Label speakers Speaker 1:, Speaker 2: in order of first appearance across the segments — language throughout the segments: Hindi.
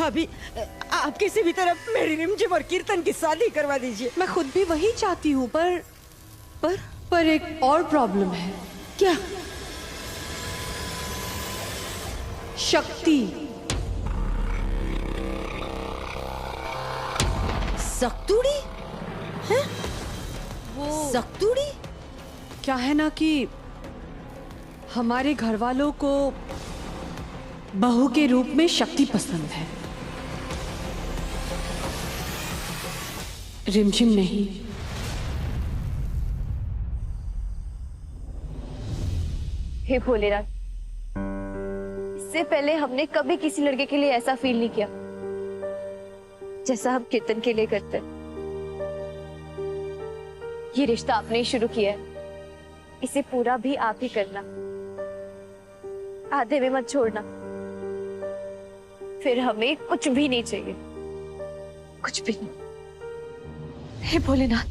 Speaker 1: भाभी, आप किसी भी तरह मेरी रिमझिम और कीर्तन की शादी करवा दीजिए।
Speaker 2: मैं खुद भी वही चाहती हूँ, पर एक और प्रॉब्लम है।
Speaker 1: क्या?
Speaker 2: शक्ति।
Speaker 1: सक्तूड़ी? हैं? वो सक्तूड़ी?
Speaker 2: क्या है ना कि हमारे घर वालों को बहू के रूप में शक्ति पसंद है, रिमझिम नहीं।
Speaker 3: हे भोलेनाथ, इससे पहले हमने कभी किसी लड़के के लिए ऐसा फील नहीं किया जैसा हम कीर्तन के लिए करते हैं। ये रिश्ता आपने ही शुरू किया है, इसे पूरा भी आप ही करना, आधे में मत छोड़ना। फिर हमें कुछ भी नहीं चाहिए, कुछ भी नहीं। हे भोलेनाथ,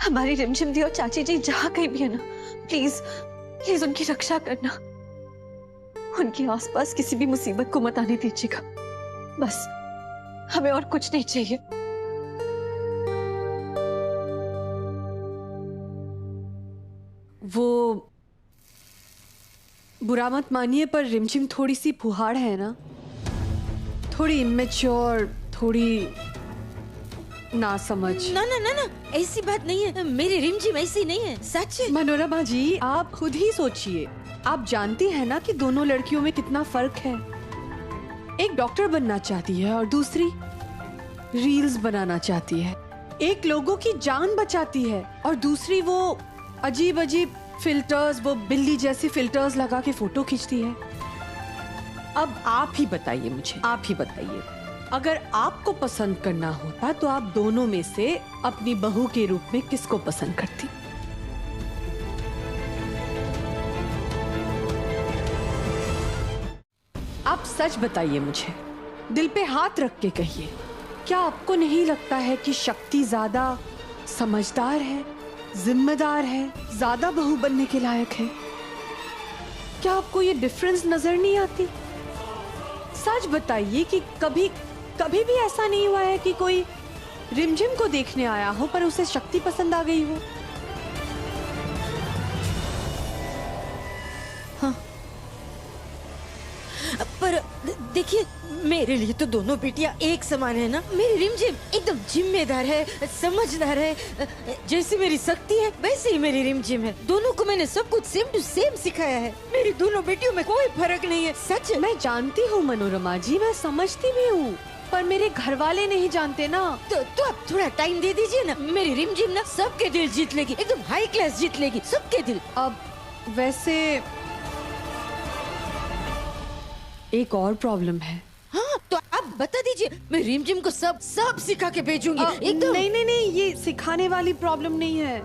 Speaker 3: हमारी रिमझिम दी और चाची जी जहां कहीं भी है ना, प्लीज प्लीज उनकी रक्षा करना। उनके आसपास किसी भी मुसीबत को मत आने दीजिएगा, बस हमें और कुछ नहीं चाहिए।
Speaker 2: वो बुरा मत मानिए, पर रिमझिम थोड़ी सी फुहाड़ है ना, थोड़ी इमेच्योर, थोड़ी ना समझ।
Speaker 1: ना ना ना ना, ऐसी बात नहीं है, मेरी रिमझिम ऐसी नहीं है, सच।
Speaker 2: मनोरमा जी, आप खुद ही सोचिए, आप जानती हैं ना कि दोनों लड़कियों में कितना फर्क है। एक डॉक्टर बनना चाहती है और दूसरी रील्स बनाना चाहती है। एक लोगों की जान बचाती है और दूसरी वो अजीब अजीब फिल्टर्स, वो बिल्ली जैसी फिल्टर्स लगा के फोटो खींचती है। अब आप ही बताइए मुझे, आप ही बताइए, अगर आपको पसंद करना होता तो आप दोनों में से अपनी बहू के रूप में किसको पसंद करती? आप सच बताइए मुझे, दिल पे हाथ रख के कहिए, क्या आपको नहीं लगता है कि शक्ति ज्यादा समझदार है, जिम्मेदार है, ज्यादा बहू बनने के लायक है? क्या आपको ये डिफरेंस नजर नहीं आती? सच बताइए कि कभी कभी भी ऐसा नहीं हुआ है कि कोई रिमझिम को देखने आया हो पर उसे शक्ति पसंद आ गई हो?
Speaker 1: हाँ, पर देखिए, मेरे लिए तो दोनों बेटियां एक समान है ना। मेरी रिमझिम एकदम जिम्मेदार है, समझदार है, जैसी मेरी शक्ति है वैसे ही मेरी रिमझिम है। दोनों को मैंने सब कुछ सेम टू सेम सिखाया है। मेरी दोनों बेटियों में कोई फर्क नहीं है, सच।
Speaker 2: मैं जानती हूँ मनोरमा जी, मैं समझती भी हूँ, पर मेरे घर वाले नहीं जानते ना।
Speaker 1: तो आप थोड़ा टाइम दे दीजिए ना। मेरी रिमझिम ना सबके दिल जीत लेगी, एकदम हाई क्लास जीत लेगी सबके दिल।
Speaker 2: अब वैसे एक और प्रॉब्लम है।
Speaker 1: हाँ, तो आप बता दीजिए, मैं रिमझिम को सब सिखा के भेजूंगी एकदम।
Speaker 2: नहीं नहीं नहीं, ये सिखाने वाली प्रॉब्लम नहीं है।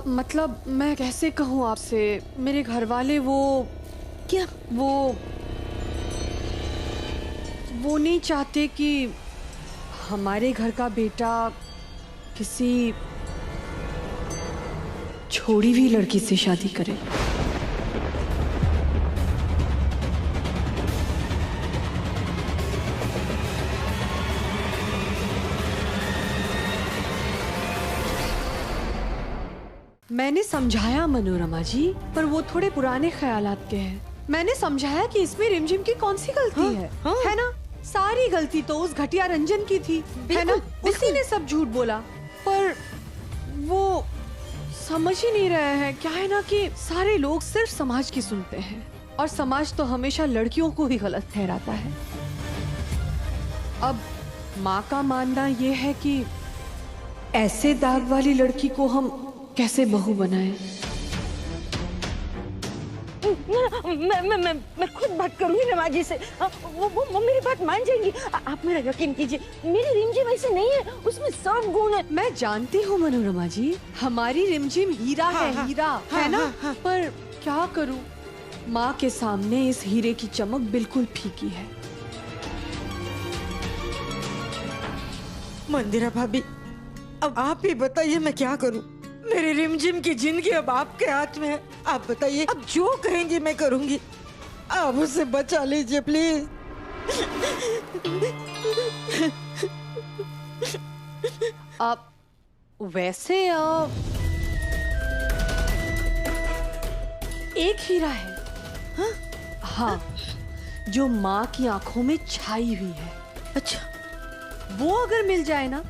Speaker 2: मतलब मैं कैसे कहूँ आपसे, मेरे घर वाले
Speaker 1: क्या
Speaker 2: वो नहीं चाहते कि हमारे घर का बेटा किसी छोड़ी हुई लड़की से शादी करे। मैंने समझाया मनोरमा जी, पर वो थोड़े पुराने ख्यालात के हैं। मैंने समझाया कि इसमें रिमझिम की कौन सी गलती है, है ना? सारी गलती तो उस घटिया रंजन की थी, है ना? उसी ने सब झूठ बोला, पर वो समझ ही नहीं रहे हैं। क्या है ना कि सारे लोग सिर्फ समाज की सुनते हैं और समाज तो हमेशा लड़कियों को ही गलत ठहराता है। अब माँ का मानना ये है कि ऐसे दाग वाली लड़की को हम कैसे बहू बनाएं?
Speaker 1: मैं खुद बात करूंगी नवाजी से। वो मेरी बात मान जाएंगी। आप मेरा यकीन कीजिए, मेरी रिमझिम ऐसे नहीं है, उसमें सब गुण है।
Speaker 2: मैं जानती हूँ मनोरमा जी, हमारी रिमझिम हीरा है, हीरा है ना? पर क्या करूँ, माँ के सामने इस हीरे की चमक बिल्कुल फीकी है।
Speaker 1: मंदिरा भाभी, अब आप ही बताइए मैं क्या करूँ। मेरी रिमझिम की जिंदगी अब आपके हाथ में है। आप बताइए, अब जो कहेंगी मैं करूंगी। आप उसे बचा लीजिए प्लीज।
Speaker 2: आप वैसे एक हीरा है, हाँ? हाँ, जो माँ की आंखों में छाई हुई है।
Speaker 1: अच्छा,
Speaker 2: वो अगर मिल जाए ना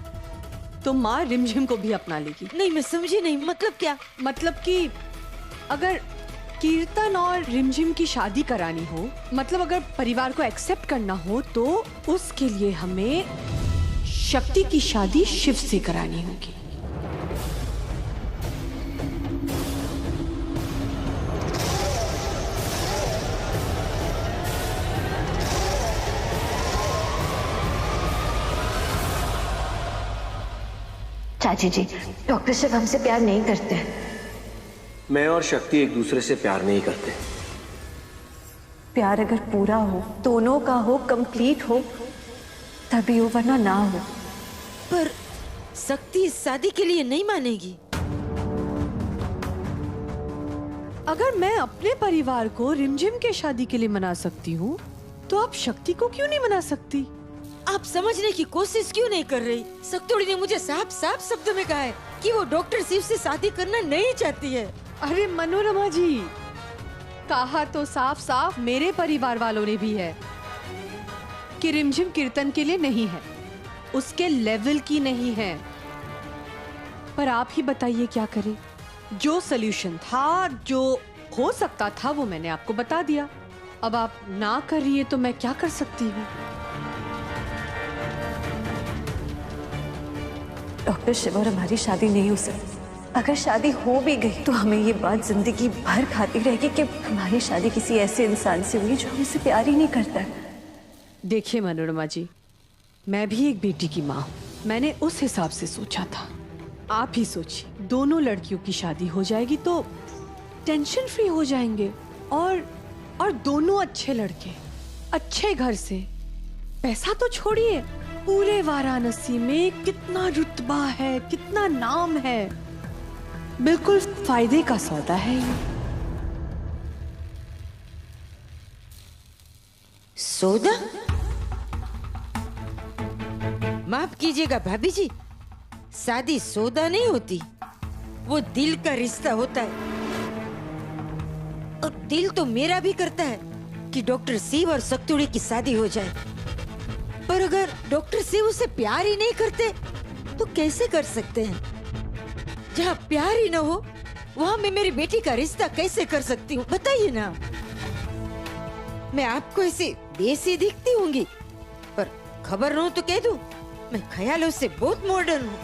Speaker 2: तो माँ रिमझिम को भी अपना लेगी।
Speaker 1: नहीं मैं समझी नहीं, मतलब क्या?
Speaker 2: मतलब कि अगर कीर्तन और रिमझिम की शादी करानी हो, मतलब अगर परिवार को एक्सेप्ट करना हो, तो उसके लिए हमें शक्ति की शादी शिव से करानी होगी।
Speaker 3: चाची जी, डॉक्टर शिव हमसे प्यार नहीं करते।
Speaker 4: मैं और शक्ति एक दूसरे से प्यार नहीं करते।
Speaker 3: प्यार अगर पूरा हो, दोनों का हो, कंप्लीट हो, तभी हो, वरना ना हो।
Speaker 1: पर शक्ति इस शादी के लिए नहीं मानेगी।
Speaker 2: अगर मैं अपने परिवार को रिमझिम के शादी के लिए मना सकती हूँ, तो आप शक्ति को क्यों नहीं मना सकती?
Speaker 1: आप समझने की कोशिश क्यों नहीं कर रही? सक्तोड़ी ने मुझे साफ साफ शब्द में कहा है कि वो डॉक्टर शिव से शादी करना नहीं चाहती है।
Speaker 2: अरे मनोरमा जी, कहा तो साफ साफ मेरे परिवार वालों ने भी है कि रिमझिम कीर्तन के लिए नहीं है, उसके लेवल की नहीं है। पर आप ही बताइए क्या करें? जो सॉल्यूशन था, जो हो सकता था, वो मैंने आपको बता दिया। अब आप ना करिए तो मैं क्या कर सकती हूँ?
Speaker 3: डॉक्टर शिव और हमारी शादी नहीं हो सकती। अगर शादी हो भी गई तो हमें ये बात जिंदगी भर खाती रहेगी कि हमारी शादी किसी ऐसे इंसान से हुई जो हमसे प्यार ही नहीं करता है।
Speaker 2: देखिए मनोरमा जी, मैं भी एक बेटी की माँ हूँ। मैंने उस हिसाब से सोचा था। आप ही सोचिए, दोनों लड़कियों की शादी हो जाएगी तो टेंशन फ्री हो जाएंगे, और दोनों अच्छे लड़के, अच्छे घर से। पैसा तो छोड़िए, पूरे वाराणसी में कितना रुतबा है, कितना नाम है। बिल्कुल फायदे का सौदा है ये।
Speaker 1: सौदा? माफ कीजिएगा भाभी जी, शादी सौदा नहीं होती, वो दिल का रिश्ता होता है। और दिल तो मेरा भी करता है कि डॉक्टर शिव और सक्तुड़ी की शादी हो जाए। पर अगर डॉक्टर शिव उसे प्यार ही नहीं करते तो कैसे कर सकते हैं? जहाँ प्यार ही न हो वहाँ मैं मेरी बेटी का रिश्ता कैसे कर सकती हूँ? बताइए ना। मैं आपको ऐसे देसी दिखती होंगी, पर खबर न हो तो कह दूं, मैं ख्यालों से बहुत मॉडर्न हूँ।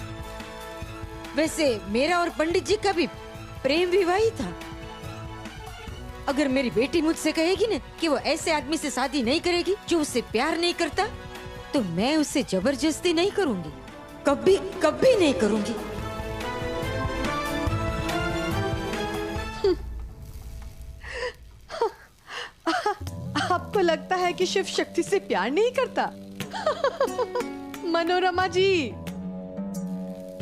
Speaker 1: वैसे मेरा और पंडित जी का भी प्रेम विवाह ही था। अगर मेरी बेटी मुझसे कहेगी ना कि वो ऐसे आदमी से शादी नहीं करेगी जो उससे प्यार नहीं करता, तो मैं उसे जबरदस्ती नहीं करूंगी, कभी कभी नहीं करूंगी।
Speaker 2: आपको लगता है कि शिव शक्ति से प्यार नहीं करता? मनोरमा जी,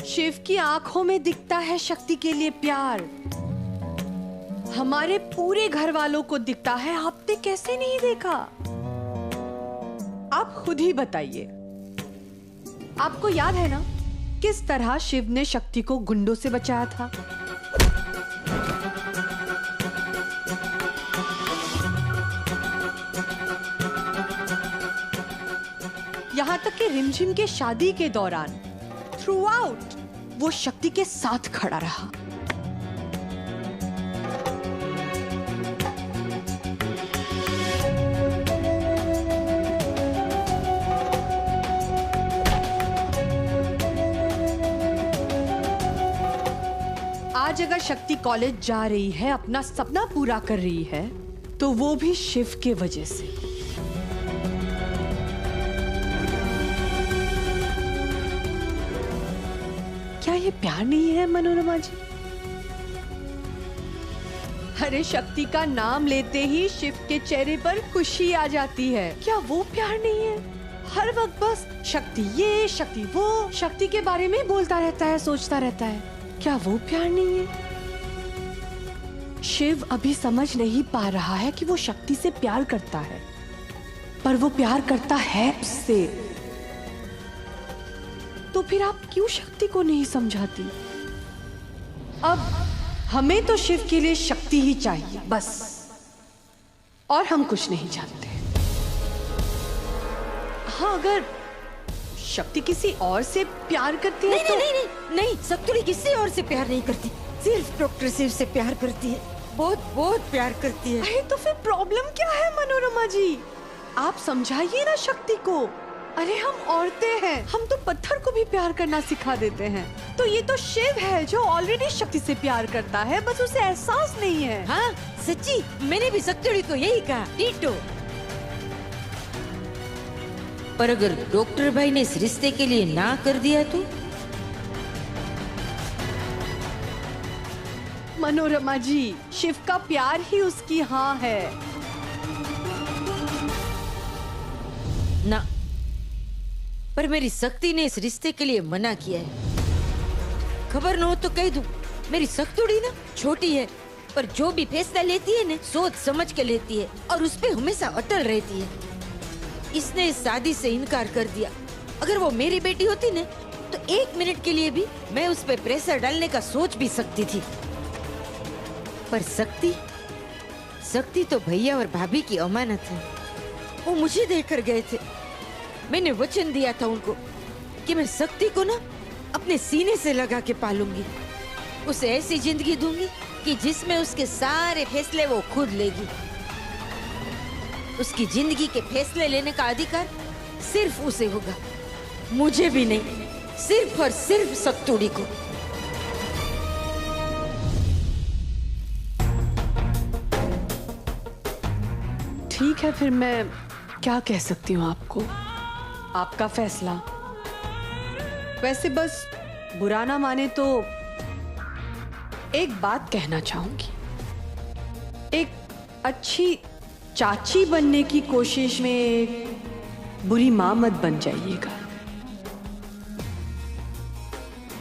Speaker 2: शिव की आंखों में दिखता है शक्ति के लिए प्यार। हमारे पूरे घर वालों को दिखता है, आपने कैसे नहीं देखा? आप खुद ही बताइए। आपको याद है ना किस तरह शिव ने शक्ति को गुंडों से बचाया था? यहाँ तक कि रिमझिम के शादी के दौरान थ्रू आउट वो शक्ति के साथ खड़ा रहा। आज अगर शक्ति कॉलेज जा रही है, अपना सपना पूरा कर रही है, तो वो भी शिव के वजह से। क्या ये प्यार नहीं है मनोरमा जी? अरे शक्ति का नाम लेते ही शिव के चेहरे पर खुशी आ जाती है। क्या वो प्यार नहीं है? हर वक्त बस शक्ति ये, शक्ति वो, शक्ति के बारे में बोलता रहता है, सोचता रहता है। क्या वो प्यार नहीं है? शिव अभी समझ नहीं पा रहा है कि वो शक्ति से प्यार करता है, पर वो प्यार करता है उससे। तो फिर आप क्यों शक्ति को नहीं समझाती? अब हमें तो शिव के लिए शक्ति ही चाहिए बस, और हम कुछ नहीं जानते। हाँ, अगर शक्ति किसी और से प्यार करती है तो
Speaker 1: नहीं, सक्तुड़ी किसी और से प्यार नहीं करती, सिर्फ डॉक्टर शिव से प्यार करती है। बहुत बहुत प्यार करती है।
Speaker 2: अरे तो फिर प्रॉब्लम क्या है मनोरमा जी? आप समझाइए ना शक्ति को। अरे हम औरतें हैं, हम तो पत्थर को भी प्यार करना सिखा देते हैं। तो ये तो शिव है जो ऑलरेडी शक्ति से प्यार करता है, बस उसे एहसास नहीं है।
Speaker 1: हाँ सच्ची, मैंने भी सक्तुड़ी को यही कहा, टीटो। पर अगर डॉक्टर भाई ने इस रिश्ते के लिए ना कर दिया तो?
Speaker 2: मनोरमा जी, शिव का प्यार ही उसकी हाँ है।
Speaker 1: ना, पर मेरी शक्ति ने इस रिश्ते के लिए मना किया है। खबर न हो तो कह दूं, मेरी सक्तुड़ी ना छोटी है, पर जो भी फैसला लेती है ना सोच समझ के लेती है और उस पे हमेशा अटल रहती है। इसने इस शादी से इनकार कर दिया। अगर वो मेरी बेटी होती ना तो 1 मिनट के लिए भी मैं उस पे प्रेशर डालने का सोच भी सकती थी। पर शक्ति तो भैया और भाभी की अमानत है। वो मुझे देकर गए थे। मैंने वचन दिया था उनको कि मैं शक्ति को ना अपने सीने से लगा के पालूंगी। उसे ऐसी जिंदगी दूंगी कि जिसमें उसके सारे फैसले वो खुद लेगी। उसकी जिंदगी के फैसले लेने का अधिकार सिर्फ उसे होगा, मुझे भी नहीं, सिर्फ और सिर्फ सक्तुड़ी को।
Speaker 2: ठीक है, फिर मैं क्या कह सकती हूँ आपको? आपका फैसला। वैसे बस बुरा ना माने तो एक बात कहना चाहूंगी। एक अच्छी चाची बनने की कोशिश में एक बुरी माँ मत बन जाइएगा।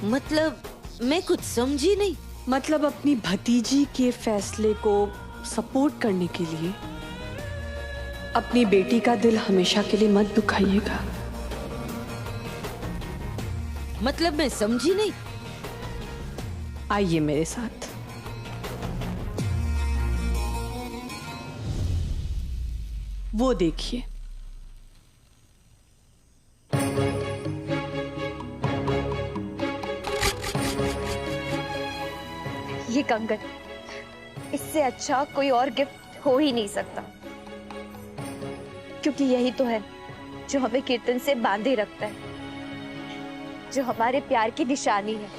Speaker 1: मतलब मैं कुछ समझी नहीं।
Speaker 2: मतलब अपनी भतीजी के फैसले को सपोर्ट करने के लिए अपनी बेटी का दिल हमेशा के लिए मत दुखाइएगा।
Speaker 1: मतलब मैं समझी नहीं।
Speaker 2: आइए मेरे साथ। वो देखिए,
Speaker 3: ये कंगन, इससे अच्छा कोई और गिफ्ट हो ही नहीं सकता, क्योंकि यही तो है जो हमें कीर्तन से बांधे रखता है, जो हमारे प्यार की निशानी है,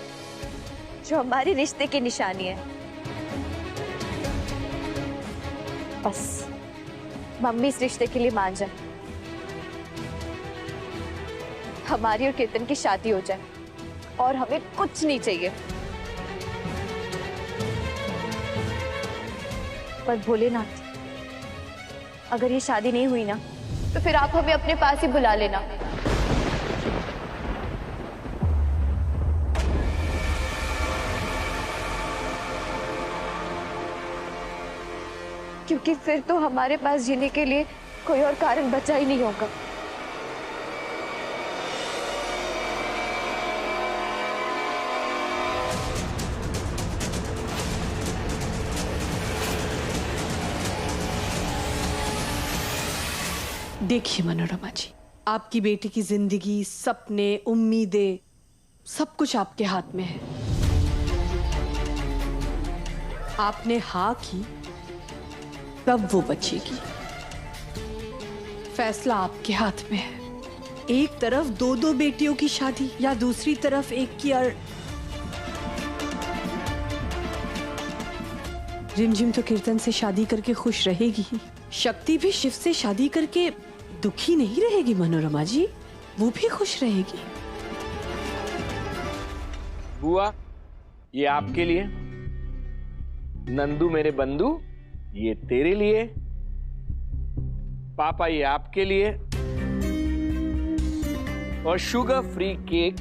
Speaker 3: जो हमारे रिश्ते की निशानी है। बस मम्मी इस रिश्ते के लिए मान जाए, हमारी और कीर्तन की शादी हो जाए, और हमें कुछ नहीं चाहिए। पर भोलेनाथ, अगर ये शादी नहीं हुई ना तो फिर आप हमें अपने पास ही बुला लेना, क्योंकि फिर तो हमारे पास जीने के लिए कोई और कारण बचा ही नहीं होगा।
Speaker 2: देखिए मनोरमा जी, आपकी बेटी की जिंदगी, सपने, उम्मीदें, सब कुछ आपके हाथ में है। आपने हाँ की तब वो बचेगी। फैसला आपके हाथ में है। एक तरफ 2-2 बेटियों की शादी, या दूसरी तरफ एक की। और रिमझिम तो कीर्तन से शादी करके खुश रहेगी ही। शक्ति भी शिव से शादी करके दुखी नहीं रहेगी मनोरमा जी, वो भी खुश रहेगी।
Speaker 4: बुआ, ये आपके लिए। नंदू मेरे बंधु, ये तेरे लिए। पापा, ये आपके लिए। और शुगर फ्री केक,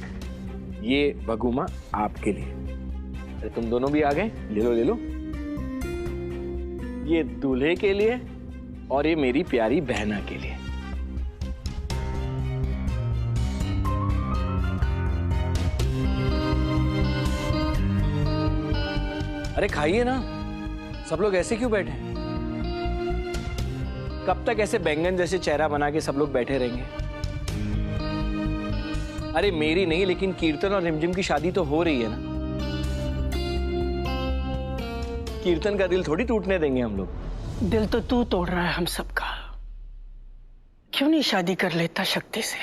Speaker 4: ये बगुमा आपके लिए। अरे तुम दोनों भी आ गए, ले लो ले लो। ये दूल्हे के लिए और ये मेरी प्यारी बहना के लिए। अरे खाइए ना, सब लोग ऐसे क्यों बैठे हैं? कब तक ऐसे बैंगन जैसे चेहरा बना के सब लोग बैठे रहेंगे? अरे मेरी नहीं, लेकिन कीर्तन और रिमझिम की शादी तो हो रही है ना। कीर्तन का दिल थोड़ी टूटने देंगे हम लोग।
Speaker 5: दिल तो तू तोड़ रहा है हम सबका। क्यों नहीं शादी कर लेता शक्ति से?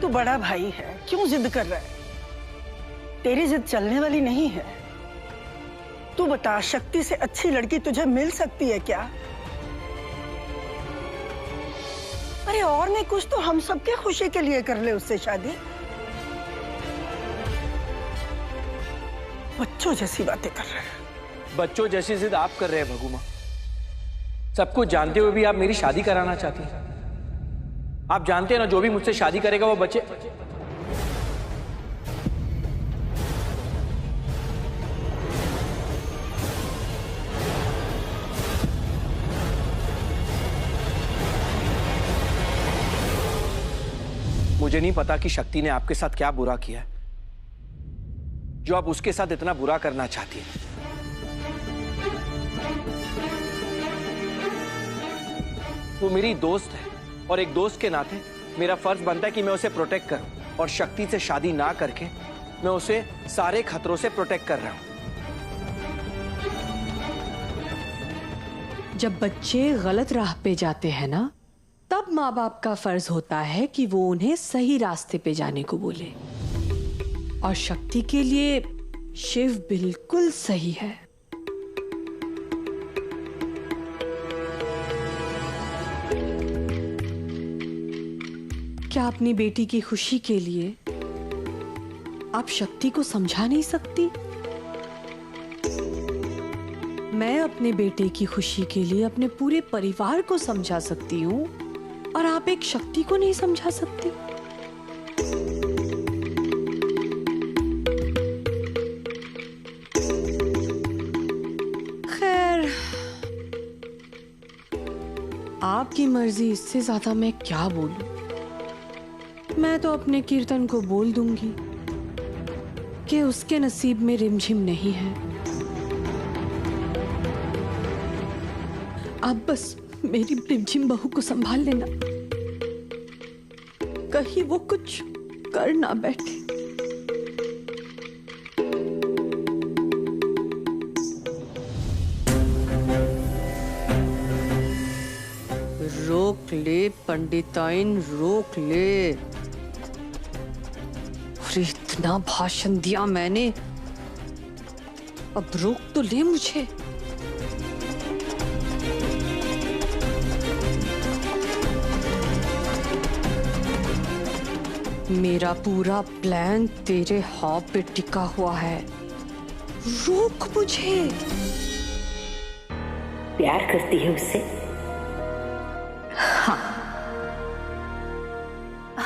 Speaker 5: तू बड़ा भाई है, क्यों जिद कर रहा है? तेरी जिद चलने वाली नहीं है। तू बता, शक्ति से अच्छी लड़की तुझे मिल सकती है क्या? अरे और नहीं कुछ तो हम सबके खुशी के लिए कर ले उससे शादी। बच्चों जैसी बातें कर रहे हैं।
Speaker 4: बच्चों जैसी जिद आप कर रहे हैं भगुमा। सब कुछ जानते हुए भी आप मेरी शादी कराना चाहती हैं। आप जानते हैं ना, जो भी मुझसे शादी करेगा वो बच्चे। मुझे नहीं पता कि शक्ति ने आपके साथ क्या बुरा किया है जो आप उसके साथ इतना बुरा करना चाहती हैं। वो मेरी दोस्त है और एक दोस्त के नाते मेरा फर्ज बनता है कि मैं उसे प्रोटेक्ट करूं, और शक्ति से शादी ना करके मैं उसे सारे खतरों से प्रोटेक्ट कर रहा हूं।
Speaker 2: जब बच्चे गलत राह पे जाते हैं ना, तब माँ बाप का फर्ज होता है कि वो उन्हें सही रास्ते पे जाने को बोले। और शक्ति के लिए शिव बिल्कुल सही है। क्या अपनी बेटी की खुशी के लिए आप शक्ति को समझा नहीं सकती? मैं अपने बेटे की खुशी के लिए अपने पूरे परिवार को समझा सकती हूँ, और आप एक शक्ति को नहीं समझा सकती? खैर, आपकी मर्जी, इससे ज्यादा मैं क्या बोलूं। मैं तो अपने कीर्तन को बोल दूंगी कि उसके नसीब में रिमझिम नहीं है। आप बस मेरी रिमझिम बहू को संभाल लेना, कहीं वो कुछ कर ना बैठे। रोक ले पंडिताइन, रोक ले। अरे इतना भाषण दिया मैंने, अब रोक तो ले मुझे। मेरा पूरा प्लान तेरे हाथ पे टिका हुआ है, रोक मुझे।
Speaker 6: प्यार करती है उससे?
Speaker 3: हाँ,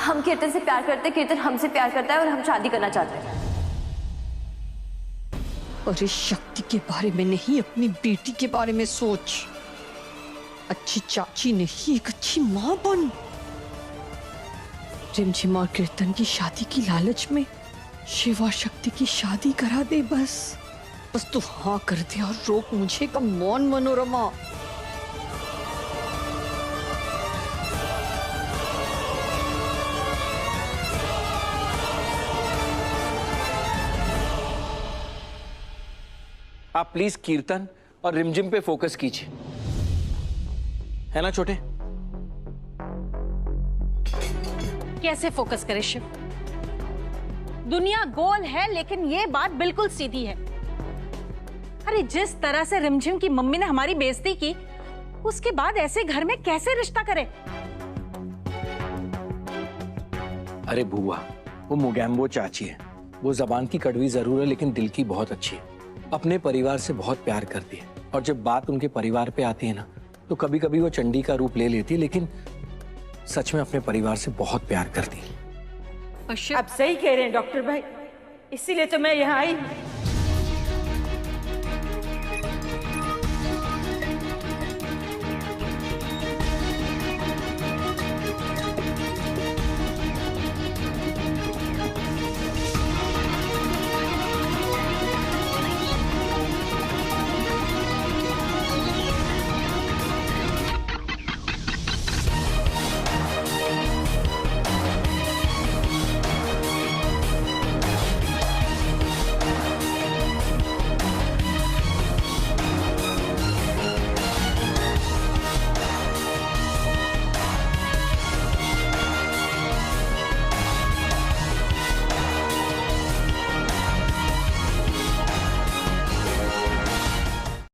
Speaker 3: हम कीर्तन से प्यार करते, कीर्तन हमसे प्यार करता है और हम शादी करना चाहते हैं।
Speaker 2: अरे शक्ति के बारे में नहीं, अपनी बेटी के बारे में सोच। अच्छी चाची नहीं, एक अच्छी माँ बन। रिमझिम और कीर्तन की शादी की लालच में शिव और शक्ति की शादी करा दे। बस तू हाँ कर दे और रोक मुझे। Come on Manorama.
Speaker 4: आप प्लीज कीर्तन और रिमझिम पे फोकस कीजिए, है ना छोटे?
Speaker 7: कैसे फोकस करे शिव? दुनिया गोल है, लेकिन ये बात बिल्कुल सीधी है। अरे जिस तरह से रिमझिम की मम्मी ने हमारी बेइज्जती की, उसके बाद ऐसे घर में कैसे रिश्ता करे?
Speaker 4: अरे बुआ, वो मुगैम्बो चाची है। वो जबान की कड़वी जरूर है, लेकिन दिल की बहुत अच्छी है। अपने परिवार से बहुत प्यार करती है, और जब बात उनके परिवार पे आती है ना, तो कभी कभी वो चंडी का रूप ले लेती है, लेकिन सच में अपने परिवार से बहुत प्यार करती है।
Speaker 1: आप सही कह रहे हैं डॉक्टर भाई, इसीलिए तो मैं यहाँ आई हूँ।